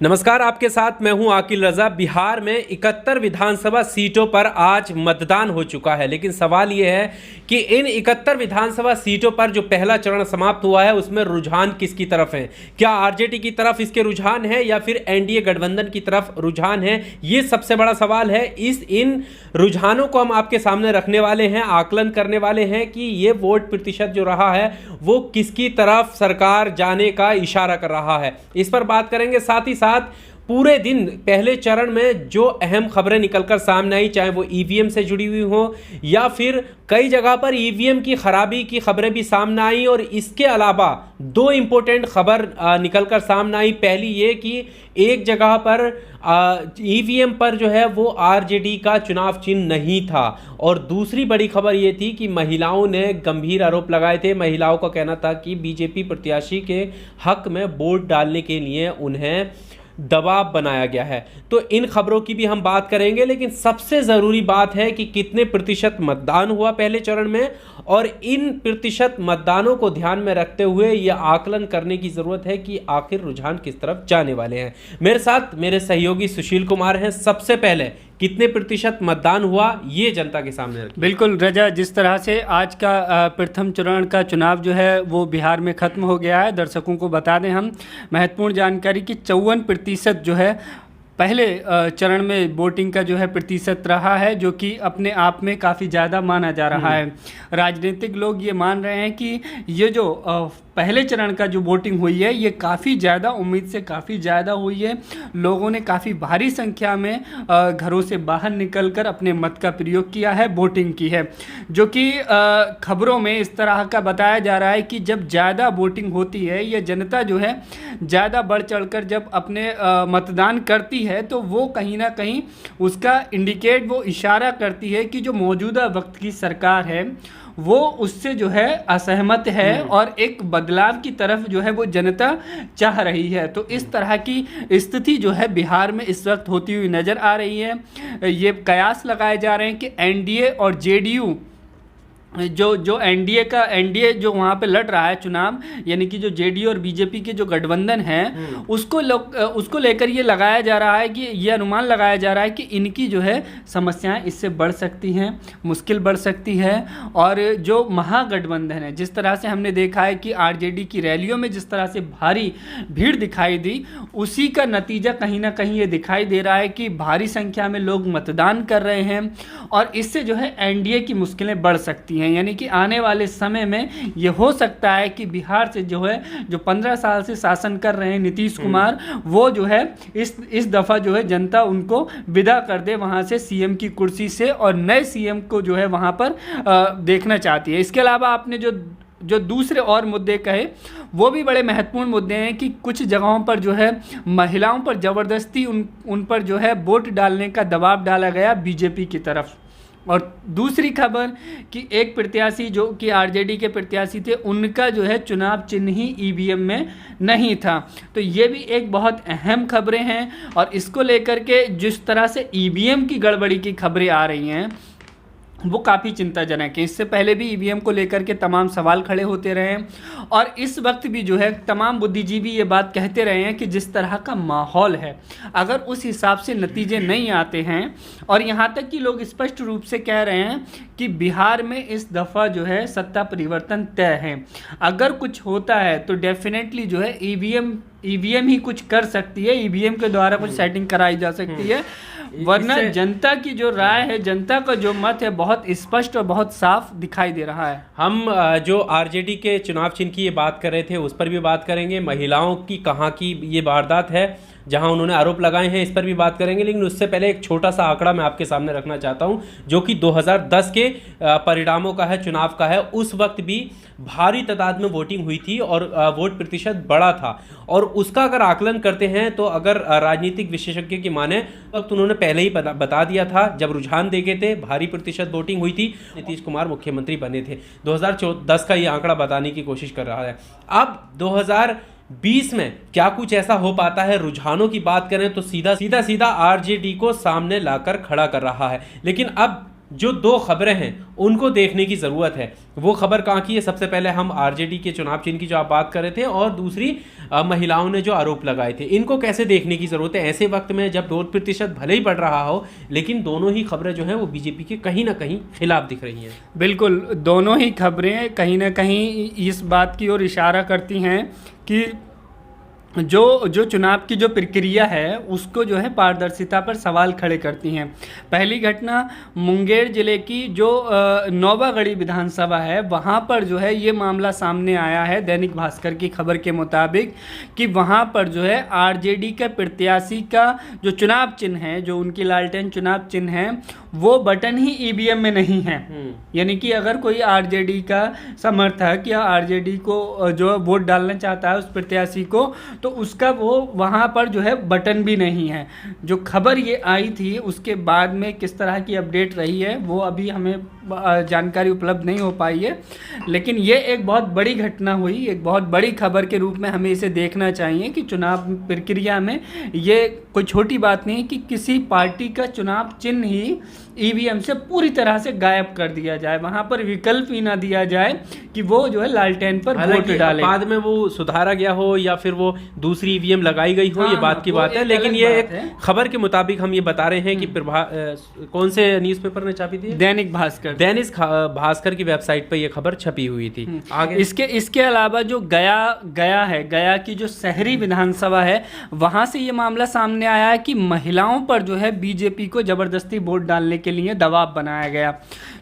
नमस्कार, आपके साथ मैं हूं आकिल रजा। बिहार में 71 विधानसभा सीटों पर आज मतदान हो चुका है, लेकिन सवाल यह है कि इन 71 विधानसभा सीटों पर जो पहला चरण समाप्त हुआ है उसमें रुझान किसकी तरफ है। क्या आरजेडी की तरफ इसके रुझान है या फिर एनडीए गठबंधन की तरफ रुझान है, ये सबसे बड़ा सवाल है। इन रुझानों को हम आपके सामने रखने वाले हैं, आकलन करने वाले हैं कि ये वोट प्रतिशत जो रहा है वो किसकी तरफ सरकार जाने का इशारा कर रहा है, इस पर बात करेंगे। साथ ही साथ पूरे दिन पहले चरण में जो अहम खबरें निकलकर सामने आई, चाहे वो ईवीएम से जुड़ी हुई हो या फिर कई जगह पर ईवीएम की खराबी की खबरें भी सामने आई, और इसके अलावा दो इंपॉर्टेंट खबर निकलकर सामने आई। पहली ये कि एक जगह पर ईवीएम पर जो है वो आरजेडी का चुनाव चिन्ह नहीं था, और दूसरी बड़ी खबर ये थी कि महिलाओं ने गंभीर आरोप लगाए थे। महिलाओं का कहना था कि बीजेपी प्रत्याशी के हक में वोट डालने के लिए उन्हें दबाव बनाया गया है। तो इन खबरों की भी हम बात करेंगे, लेकिन सबसे ज़रूरी बात है कि कितने प्रतिशत मतदान हुआ पहले चरण में, और इन प्रतिशत मतदानों को ध्यान में रखते हुए यह आकलन करने की ज़रूरत है कि आखिर रुझान किस तरफ जाने वाले हैं। मेरे साथ मेरे सहयोगी सुशील कुमार हैं। सबसे पहले कितने प्रतिशत मतदान हुआ ये जनता के सामने रखिए। बिल्कुल रजा, जिस तरह से आज का प्रथम चरण का चुनाव जो है वो बिहार में ख़त्म हो गया है, दर्शकों को बता दें हम महत्वपूर्ण जानकारी कि 54% जो है पहले चरण में वोटिंग का जो है प्रतिशत रहा है, जो कि अपने आप में काफ़ी ज़्यादा माना जा रहा है। राजनीतिक लोग ये मान रहे हैं कि ये जो पहले चरण का जो वोटिंग हुई है ये काफ़ी ज़्यादा, उम्मीद से काफ़ी ज़्यादा हुई है। लोगों ने काफ़ी भारी संख्या में घरों से बाहर निकलकर अपने मत का प्रयोग किया है, वोटिंग की है, जो कि खबरों में इस तरह का बताया जा रहा है कि जब ज़्यादा वोटिंग होती है या जनता जो है ज़्यादा बढ़ चढ़कर जब अपने मतदान करती है तो वो कहीं ना कहीं उसका इंडिकेट, वो इशारा करती है कि जो मौजूदा वक्त की सरकार है वो उससे जो है असहमत है और एक बदलाव की तरफ जो है वो जनता चाह रही है। तो इस तरह की स्थिति जो है बिहार में इस वक्त होती हुई नज़र आ रही है। ये कयास लगाए जा रहे हैं कि एनडीए और जेडीयू जो एनडीए जो वहाँ पे लड़ रहा है चुनाव, यानी कि जो जेडीयू और बीजेपी के जो गठबंधन है उसको लेकर ये लगाया जा रहा है कि ये अनुमान लगाया जा रहा है कि इनकी जो है समस्याएं इससे बढ़ सकती हैं, मुश्किल बढ़ सकती है। और जो महागठबंधन है, जिस तरह से हमने देखा है कि आरजेडी की रैलियों में जिस तरह से भारी भीड़ दिखाई दी, उसी का नतीजा कहीं ना कहीं ये दिखाई दे रहा है कि भारी संख्या में लोग मतदान कर रहे हैं, और इससे जो है एनडीए की मुश्किलें बढ़ सकती हैं। यानी कि आने वाले समय में ये हो सकता है कि बिहार से जो है जो 15 साल से शासन कर रहे हैं नीतीश कुमार, वो जो है इस दफ़ा जो है जनता उनको विदा कर दे वहाँ से, सीएम की कुर्सी से, और नए सीएम को जो है वहाँ पर देखना चाहती है। इसके अलावा आपने जो दूसरे और मुद्दे कहे वो भी बड़े महत्वपूर्ण मुद्दे हैं कि कुछ जगहों पर जो है महिलाओं पर ज़बरदस्ती उन पर जो है वोट डालने का दबाव डाला गया बीजेपी की तरफ। और दूसरी खबर कि एक प्रत्याशी जो कि आरजेडी के प्रत्याशी थे, उनका जो है चुनाव चिन्ह ही ईवीएम में नहीं था। तो ये भी एक बहुत अहम खबरें हैं, और इसको लेकर के जिस तरह से ईवीएम की गड़बड़ी की खबरें आ रही हैं वो काफ़ी चिंताजनक है। इससे पहले भी ईवीएम को लेकर के तमाम सवाल खड़े होते रहे हैं, और इस वक्त भी जो है तमाम बुद्धिजीवी ये बात कहते रहे हैं कि जिस तरह का माहौल है, अगर उस हिसाब से नतीजे नहीं आते हैं, और यहाँ तक कि लोग स्पष्ट रूप से कह रहे हैं कि बिहार में इस दफ़ा जो है सत्ता परिवर्तन तय है। अगर कुछ होता है तो डेफिनेटली जो है ईवीएम ही कुछ कर सकती है, ईवीएम के द्वारा कुछ सेटिंग कराई जा सकती है, वरना जनता की जो राय है, जनता का जो मत है, बहुत स्पष्ट और बहुत साफ दिखाई दे रहा है। हम जो आरजेडी के चुनाव चिन्ह की ये बात कर रहे थे उस पर भी बात करेंगे। महिलाओं की कहाँ की ये वारदात है जहां उन्होंने आरोप लगाए हैं, इस पर भी बात करेंगे। लेकिन उससे पहले एक छोटा सा आंकड़ा मैं आपके सामने रखना चाहता हूं, जो कि 2010 के परिणामों का है, चुनाव का है। उस वक्त भी भारी तादाद में वोटिंग हुई थी और वोट प्रतिशत बड़ा था, और उसका अगर आकलन करते हैं तो अगर राजनीतिक विशेषज्ञ की माने वक्त उन्होंने पहले ही बता दिया था, जब रुझान देखे थे भारी प्रतिशत वोटिंग हुई थी, नीतीश कुमार मुख्यमंत्री बने थे। 2010 का ये आंकड़ा बताने की कोशिश कर रहा है। अब 2020 में क्या कुछ ऐसा हो पाता है? रुझानों की बात करें तो सीधा आरजेडी को सामने लाकर खड़ा कर रहा है। लेकिन अब जो दो खबरें हैं उनको देखने की ज़रूरत है। वो खबर कहाँ की है? सबसे पहले हम आरजेडी के चुनाव चिन्ह की जो आप बात कर रहे थे, और दूसरी महिलाओं ने जो आरोप लगाए थे, इनको कैसे देखने की ज़रूरत है ऐसे वक्त में जब 2% भले ही बढ़ रहा हो, लेकिन दोनों ही खबरें जो हैं वो बीजेपी के कहीं ना कहीं खिलाफ दिख रही हैं। बिल्कुल, दोनों ही खबरें कहीं ना कहीं इस बात की ओर इशारा करती हैं कि जो चुनाव की जो प्रक्रिया है उसको जो है पारदर्शिता पर सवाल खड़े करती हैं। पहली घटना मुंगेर ज़िले की जो नौबागढ़ी विधानसभा है, वहाँ पर जो है ये मामला सामने आया है दैनिक भास्कर की खबर के मुताबिक कि वहाँ पर जो है आरजेडी के प्रत्याशी का जो चुनाव चिन्ह है, जो उनकी लालटेन चुनाव चिन्ह है, वो बटन ही ईवीएम में नहीं है। यानी कि अगर कोई आरजेडी का समर्थक या आरजेडी को जो वोट डालना चाहता है उस प्रत्याशी को, तो उसका वो वहाँ पर जो है बटन भी नहीं है। जो खबर ये आई थी उसके बाद में किस तरह की अपडेट रही है वो अभी हमें जानकारी उपलब्ध नहीं हो पाई है, लेकिन ये एक बहुत बड़ी घटना हुई, एक बहुत बड़ी खबर के रूप में हमें इसे देखना चाहिए कि चुनाव प्रक्रिया में ये कोई छोटी बात नहीं कि किसी पार्टी का चुनाव चिन्ह ही ईवीएम से पूरी तरह से गायब कर दिया जाए, वहाँ पर विकल्प ही ना दिया जाए कि वो जो है लालटेन पर वोट डाले। बाद में वो सुधारा गया हो या फिर वो दूसरी ईवीएम लगाई गई हो, ये बात की बात है, लेकिन ये एक खबर के मुताबिक हम ये बता रहे हैं कि कौन से न्यूज़पेपर ने छापी थी? दैनिक भास्कर की वेबसाइट पर ये खबर छपी हुई थी। आगे इसके अलावा जो गया की जो शहरी विधानसभा है, वहां से ये मामला सामने आया है कि महिलाओं पर जो है बीजेपी को जबरदस्ती वोट डालने के लिए दबाव बनाया गया।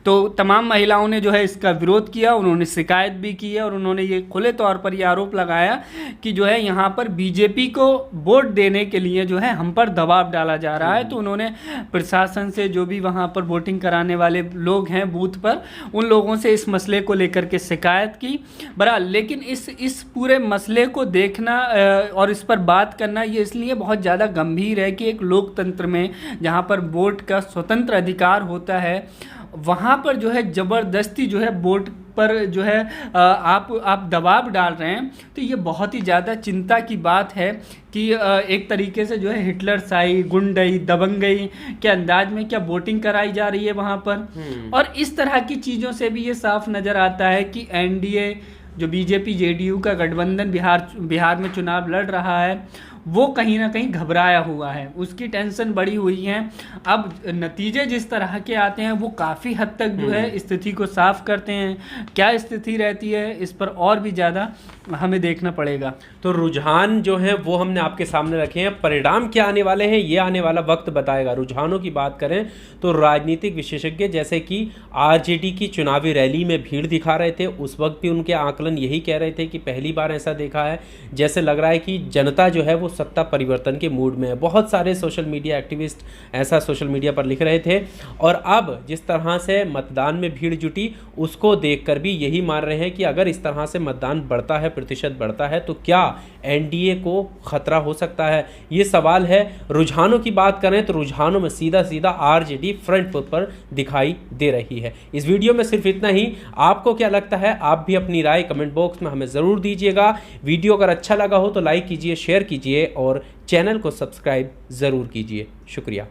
तो तमाम महिलाओं ने जो है इसका विरोध किया, उन्होंने शिकायत भी की है और उन्होंने ये खुले तौर पर ये आरोप लगाया कि जो है यहाँ पर बीजेपी को वोट देने के लिए जो है हम पर दबाव डाला जा रहा है। तो उन्होंने प्रशासन से, जो भी वहाँ पर वोटिंग कराने वाले लोग हैं बूथ पर, उन लोगों से इस मसले को लेकर के शिकायत की। बहरहाल लेकिन इस पूरे मसले को देखना और इस पर बात करना ये इसलिए बहुत ज़्यादा गंभीर है कि एक लोकतंत्र में जहाँ पर वोट का स्वतंत्र अधिकार होता है, वहाँ पर जो है ज़बरदस्ती जो है वोट पर जो है आप दबाव डाल रहे हैं, तो ये बहुत ही ज़्यादा चिंता की बात है कि एक तरीके से जो है हिटलरशाही, गुंडई, दबंगई के अंदाज में क्या वोटिंग कराई जा रही है वहाँ पर। और इस तरह की चीज़ों से भी ये साफ नज़र आता है कि एनडीए जो बीजेपी जेडीयू का गठबंधन बिहार में चुनाव लड़ रहा है, वो कहीं ना कहीं घबराया हुआ है, उसकी टेंशन बढ़ी हुई है। अब नतीजे जिस तरह के आते हैं वो काफ़ी हद तक जो है स्थिति को साफ करते हैं। क्या स्थिति रहती है इस पर और भी ज़्यादा हमें देखना पड़ेगा। तो रुझान जो है वो हमने आपके सामने रखे हैं, परिणाम क्या आने वाले हैं ये आने वाला वक्त बताएगा। रुझानों की बात करें तो राजनीतिक विशेषज्ञ जैसे कि आरजेडी की चुनावी रैली में भीड़ दिखा रहे थे, उस वक्त भी उनके आकलन यही कह रहे थे कि पहली बार ऐसा देखा है जैसे लग रहा है कि जनता जो है वो सत्ता परिवर्तन के मूड में है। बहुत सारे सोशल मीडिया एक्टिविस्ट ऐसा सोशल मीडिया पर लिख रहे थे, और अब जिस तरह से मतदान में भीड़ जुटी उसको देखकर भी यही मान रहे हैं कि अगर इस तरह से मतदान बढ़ता है, प्रतिशत बढ़ता है, तो क्या एनडीए को खतरा हो सकता है, ये सवाल है। रुझानों की बात करें तो रुझानों में सीधा सीधा आरजेडी फ्रंट फुट पर दिखाई दे रही है। इस वीडियो में सिर्फ इतना ही। आपको क्या लगता है, आप भी अपनी राय कमेंट बॉक्स में हमें ज़रूर दीजिएगा। वीडियो अगर अच्छा लगा हो तो लाइक कीजिए, शेयर कीजिए और चैनल को सब्सक्राइब ज़रूर कीजिए। शुक्रिया।